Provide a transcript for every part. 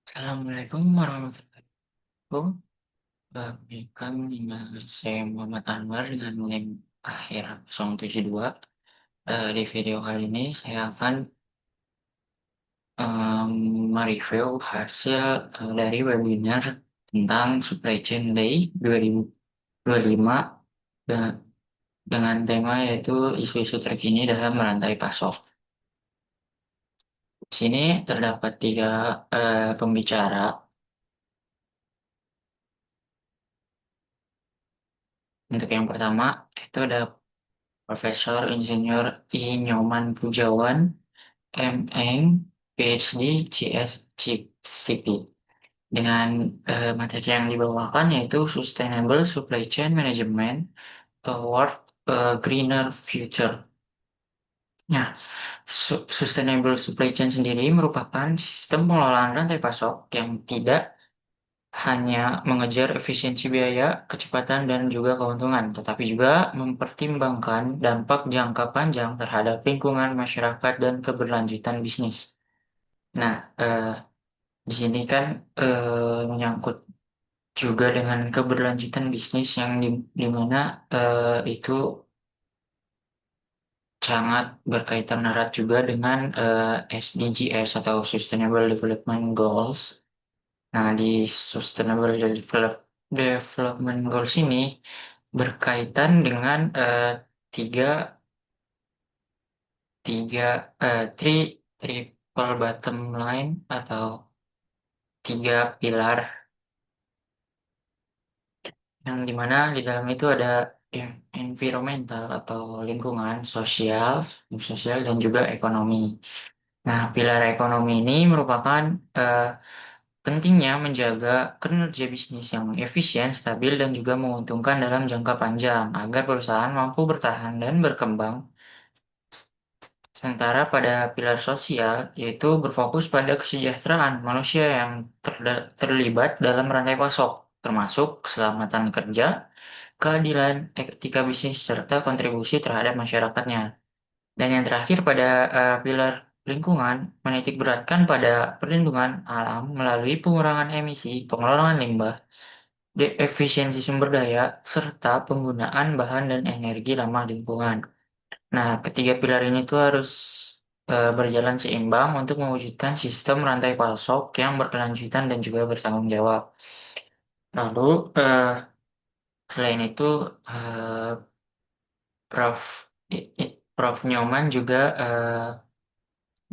Assalamualaikum warahmatullahi wabarakatuh. Saya Muhammad Anwar dengan NIM akhir 072. Di video kali ini saya akan mereview hasil dari webinar tentang Supply Chain Day 2025 dengan, dengan tema yaitu isu-isu terkini dalam rantai pasok. Di sini terdapat tiga pembicara. Untuk yang pertama itu ada Profesor Insinyur I. Nyoman Pujawan, M.Eng, PhD, CP. Dengan materi yang dibawakan yaitu Sustainable Supply Chain Management Toward a Greener Future. Nah, Sustainable Supply Chain sendiri merupakan sistem pengelolaan rantai pasok yang tidak hanya mengejar efisiensi biaya, kecepatan, dan juga keuntungan, tetapi juga mempertimbangkan dampak jangka panjang terhadap lingkungan, masyarakat, dan keberlanjutan bisnis. Nah, di sini kan menyangkut juga dengan keberlanjutan bisnis yang di mana itu sangat berkaitan erat juga dengan SDGs atau Sustainable Development Goals. Nah, di Sustainable Development Goals ini berkaitan dengan tiga tiga triple bottom line atau tiga pilar yang dimana di dalam itu ada environmental atau lingkungan, sosial dan juga ekonomi. Nah, pilar ekonomi ini merupakan eh, pentingnya menjaga kinerja bisnis yang efisien, stabil, dan juga menguntungkan dalam jangka panjang agar perusahaan mampu bertahan dan berkembang. Sementara pada pilar sosial, yaitu berfokus pada kesejahteraan manusia yang terlibat dalam rantai pasok, termasuk keselamatan kerja, keadilan, etika bisnis, serta kontribusi terhadap masyarakatnya. Dan yang terakhir pada pilar lingkungan, menitik beratkan pada perlindungan alam melalui pengurangan emisi, pengelolaan limbah, efisiensi sumber daya, serta penggunaan bahan dan energi ramah lingkungan. Nah, ketiga pilar ini tuh harus berjalan seimbang untuk mewujudkan sistem rantai pasok yang berkelanjutan dan juga bertanggung jawab. Lalu, selain itu, eh, Prof. Prof. Nyoman juga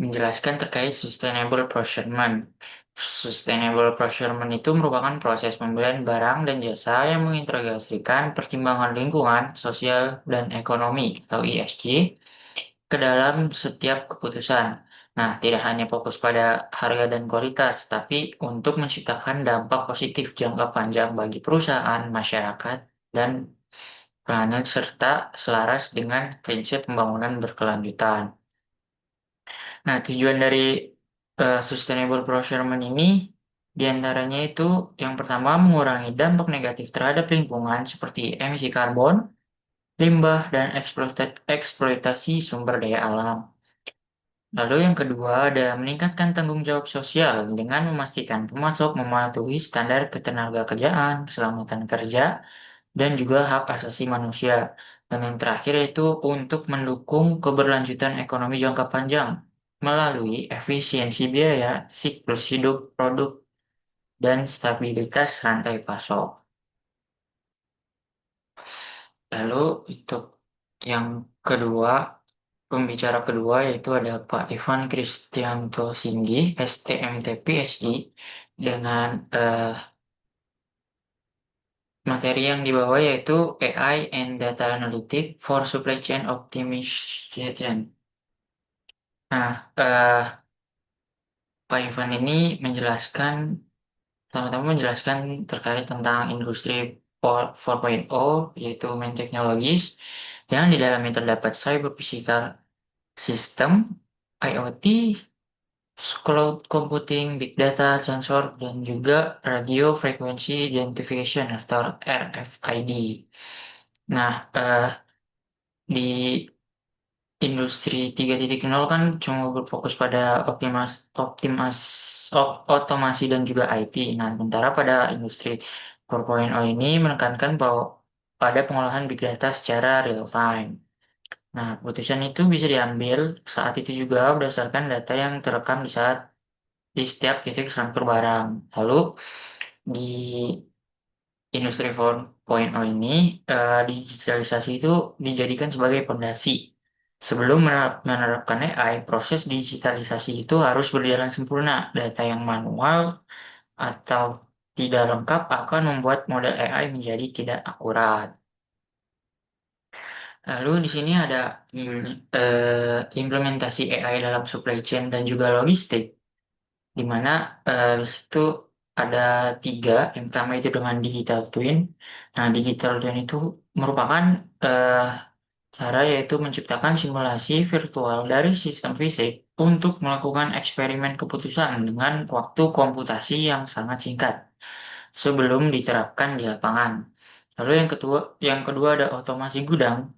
menjelaskan terkait sustainable procurement. Sustainable procurement itu merupakan proses pembelian barang dan jasa yang mengintegrasikan pertimbangan lingkungan, sosial, dan ekonomi atau ESG ke dalam setiap keputusan. Nah, tidak hanya fokus pada harga dan kualitas, tapi untuk menciptakan dampak positif jangka panjang bagi perusahaan, masyarakat, dan planet serta selaras dengan prinsip pembangunan berkelanjutan. Nah, tujuan dari sustainable procurement ini diantaranya itu yang pertama mengurangi dampak negatif terhadap lingkungan seperti emisi karbon, limbah, dan eksploitasi sumber daya alam. Lalu yang kedua ada meningkatkan tanggung jawab sosial dengan memastikan pemasok mematuhi standar ketenagakerjaan, keselamatan kerja, dan juga hak asasi manusia. Dan yang terakhir yaitu untuk mendukung keberlanjutan ekonomi jangka panjang melalui efisiensi biaya, siklus hidup produk, dan stabilitas rantai pasok. Lalu untuk yang kedua, pembicara kedua yaitu ada Pak Ivan Kristianto Singgi, STMT PhD, dengan materi yang dibawa yaitu AI and Data Analytics for Supply Chain Optimization. Nah, Pak Ivan ini menjelaskan, pertama-tama menjelaskan terkait tentang industri 4.0, yaitu main technologies, yang di dalamnya terdapat cyber physical system, IoT, cloud computing, big data, sensor, dan juga radio frequency identification atau RFID. Nah, di Industri 3.0 kan cuma berfokus pada optimas, otomasi dan juga IT. Nah, sementara pada industri 4.0 ini menekankan bahwa pada pengolahan big data secara real time. Nah, keputusan itu bisa diambil saat itu juga berdasarkan data yang terekam di setiap titik transfer barang. Lalu di Industri 4.0 ini, digitalisasi itu dijadikan sebagai fondasi. Sebelum menerapkan AI, proses digitalisasi itu harus berjalan sempurna. Data yang manual atau tidak lengkap akan membuat model AI menjadi tidak akurat. Lalu di sini ada implementasi AI dalam supply chain dan juga logistik, di mana di situ ada tiga. Yang pertama itu dengan digital twin. Nah, digital twin itu merupakan eh, cara yaitu menciptakan simulasi virtual dari sistem fisik untuk melakukan eksperimen keputusan dengan waktu komputasi yang sangat singkat sebelum diterapkan di lapangan. Lalu yang kedua ada otomasi gudang,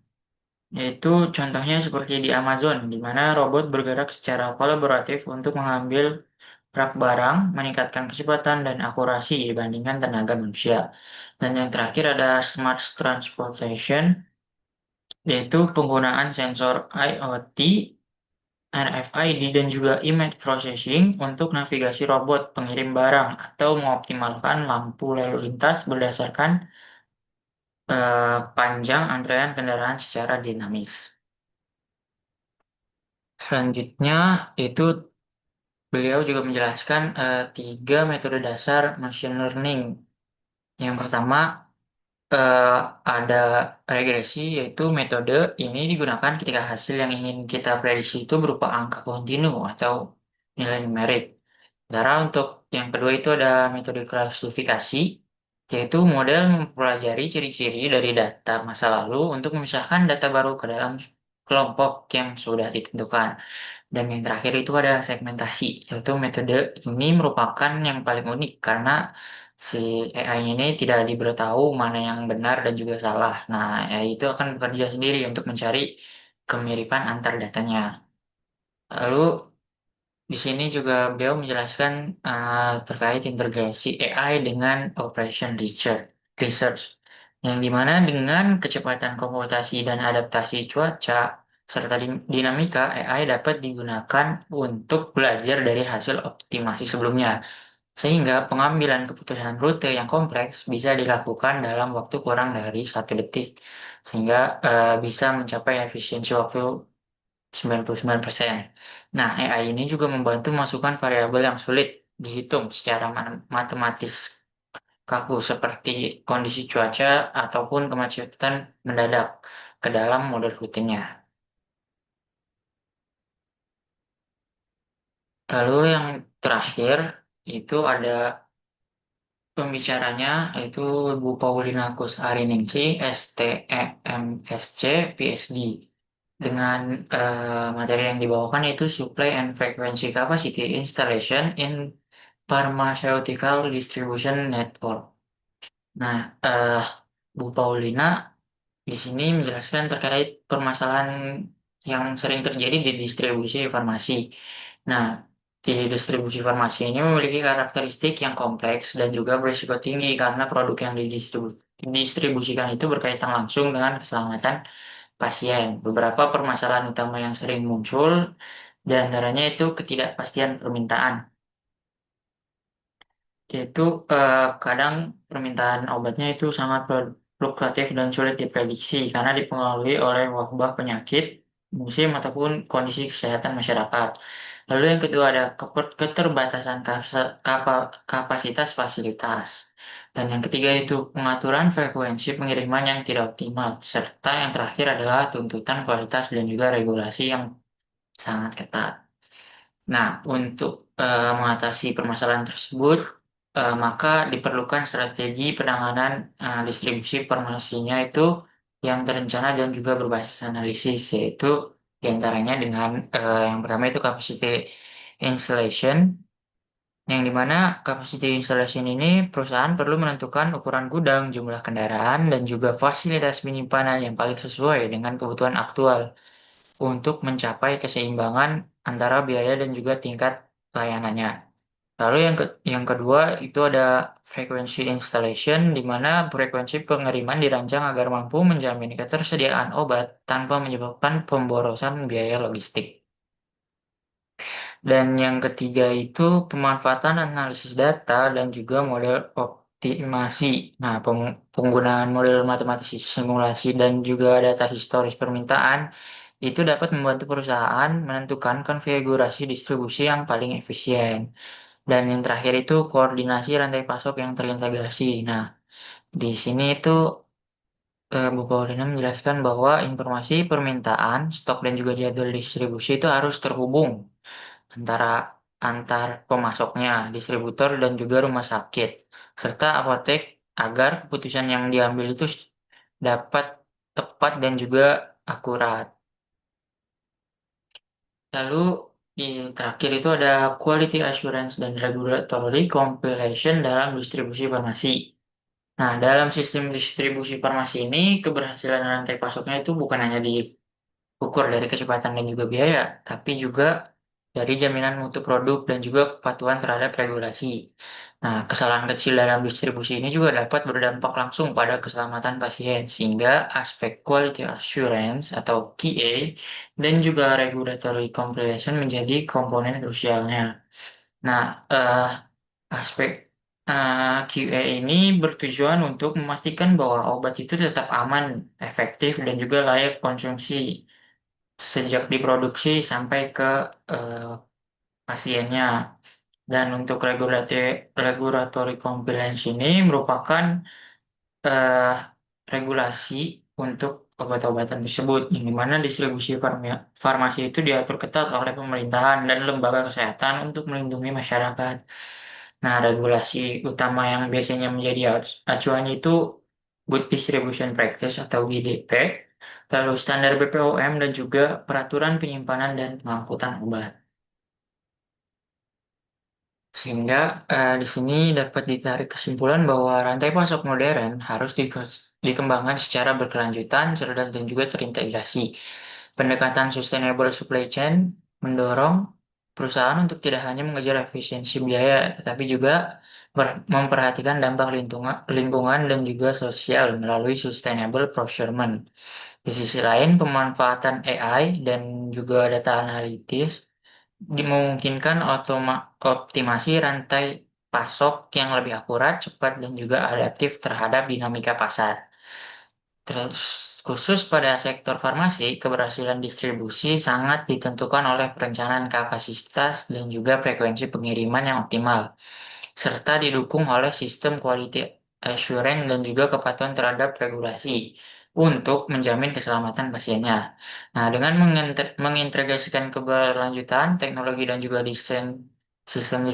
yaitu contohnya seperti di Amazon, di mana robot bergerak secara kolaboratif untuk mengambil rak barang, meningkatkan kecepatan dan akurasi dibandingkan tenaga manusia. Dan yang terakhir ada smart transportation, yaitu penggunaan sensor IoT, RFID, dan juga image processing untuk navigasi robot pengirim barang atau mengoptimalkan lampu lalu lintas berdasarkan panjang antrean kendaraan secara dinamis. Selanjutnya itu beliau juga menjelaskan tiga metode dasar machine learning. Yang pertama eh, ada regresi, yaitu metode ini digunakan ketika hasil yang ingin kita prediksi itu berupa angka kontinu atau nilai numerik. Sementara untuk yang kedua itu ada metode klasifikasi, yaitu model mempelajari ciri-ciri dari data masa lalu untuk memisahkan data baru ke dalam kelompok yang sudah ditentukan. Dan yang terakhir itu ada segmentasi, yaitu metode ini merupakan yang paling unik karena si AI ini tidak diberitahu mana yang benar dan juga salah. Nah, AI itu akan bekerja sendiri untuk mencari kemiripan antar datanya. Lalu di sini juga beliau menjelaskan terkait integrasi AI dengan Operation Research, yang dimana dengan kecepatan komputasi dan adaptasi cuaca serta dinamika, AI dapat digunakan untuk belajar dari hasil optimasi sebelumnya, sehingga pengambilan keputusan rute yang kompleks bisa dilakukan dalam waktu kurang dari 1 detik, sehingga bisa mencapai efisiensi waktu 99%. Nah, AI ini juga membantu masukkan variabel yang sulit dihitung secara matematis kaku seperti kondisi cuaca ataupun kemacetan mendadak ke dalam model rutinnya. Lalu yang terakhir itu ada pembicaranya, yaitu Bu Paulina Kusariningsih, STEMSC, PhD. Dengan materi yang dibawakan yaitu Supply and Frequency Capacity Installation in Pharmaceutical Distribution Network. Nah, Bu Paulina di sini menjelaskan terkait permasalahan yang sering terjadi di distribusi farmasi. Nah, di distribusi farmasi ini memiliki karakteristik yang kompleks dan juga berisiko tinggi karena produk yang didistribusikan itu berkaitan langsung dengan keselamatan pasien. Beberapa permasalahan utama yang sering muncul, di antaranya itu ketidakpastian permintaan, yaitu kadang permintaan obatnya itu sangat fluktuatif dan sulit diprediksi karena dipengaruhi oleh wabah penyakit, musim ataupun kondisi kesehatan masyarakat. Lalu yang kedua ada keterbatasan kapasitas fasilitas. Dan yang ketiga itu pengaturan frekuensi pengiriman yang tidak optimal. Serta yang terakhir adalah tuntutan kualitas dan juga regulasi yang sangat ketat. Nah, untuk mengatasi permasalahan tersebut, maka diperlukan strategi penanganan distribusi informasinya itu yang terencana dan juga berbasis analisis, yaitu diantaranya dengan yang pertama itu capacity installation, yang dimana capacity installation ini perusahaan perlu menentukan ukuran gudang, jumlah kendaraan, dan juga fasilitas penyimpanan yang paling sesuai dengan kebutuhan aktual. untuk mencapai keseimbangan antara biaya dan juga tingkat layanannya. Lalu yang kedua itu ada frequency installation, di mana frekuensi pengiriman dirancang agar mampu menjamin ketersediaan obat tanpa menyebabkan pemborosan biaya logistik. Dan yang ketiga itu pemanfaatan analisis data dan juga model optimasi. Nah, penggunaan model matematis simulasi dan juga data historis permintaan itu dapat membantu perusahaan menentukan konfigurasi distribusi yang paling efisien. Dan yang terakhir itu koordinasi rantai pasok yang terintegrasi. Nah, di sini itu Bu Paulina menjelaskan bahwa informasi permintaan, stok dan juga jadwal distribusi itu harus terhubung antara antar pemasoknya, distributor dan juga rumah sakit, serta apotek agar keputusan yang diambil itu dapat tepat dan juga akurat. Lalu di terakhir itu ada quality assurance dan regulatory compilation dalam distribusi farmasi. Nah, dalam sistem distribusi farmasi ini, keberhasilan rantai pasoknya itu bukan hanya diukur dari kecepatan dan juga biaya, tapi juga dari jaminan mutu produk dan juga kepatuhan terhadap regulasi. Nah, kesalahan kecil dalam distribusi ini juga dapat berdampak langsung pada keselamatan pasien, sehingga aspek quality assurance atau QA dan juga regulatory compliance menjadi komponen krusialnya. Nah, aspek QA ini bertujuan untuk memastikan bahwa obat itu tetap aman, efektif, dan juga layak konsumsi sejak diproduksi sampai ke eh, pasiennya. Dan untuk regulatory compliance ini merupakan eh, regulasi untuk obat-obatan tersebut, yang dimana distribusi farmasi itu diatur ketat oleh pemerintahan dan lembaga kesehatan untuk melindungi masyarakat. Nah, regulasi utama yang biasanya menjadi acuan itu Good Distribution Practice atau GDP, lalu standar BPOM dan juga peraturan penyimpanan dan pengangkutan obat. Sehingga di sini dapat ditarik kesimpulan bahwa rantai pasok modern harus dikembangkan secara berkelanjutan, cerdas, dan juga terintegrasi. Pendekatan sustainable supply chain mendorong perusahaan untuk tidak hanya mengejar efisiensi biaya, tetapi juga memperhatikan dampak lingkungan dan juga sosial melalui sustainable procurement. Di sisi lain, pemanfaatan AI dan juga data analitis dimungkinkan optimasi rantai pasok yang lebih akurat, cepat, dan juga adaptif terhadap dinamika pasar. Terus, khusus pada sektor farmasi, keberhasilan distribusi sangat ditentukan oleh perencanaan kapasitas dan juga frekuensi pengiriman yang optimal, serta didukung oleh sistem quality assurance dan juga kepatuhan terhadap regulasi untuk menjamin keselamatan pasiennya. Nah, dengan mengintegrasikan keberlanjutan teknologi dan juga desain sistem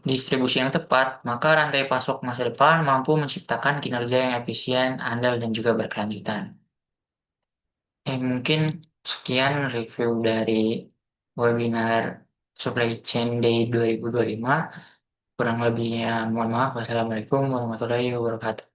distribusi yang tepat, maka rantai pasok masa depan mampu menciptakan kinerja yang efisien, andal, dan juga berkelanjutan. Mungkin sekian review dari webinar Supply Chain Day 2025. Kurang lebihnya mohon maaf. Wassalamualaikum warahmatullahi wabarakatuh.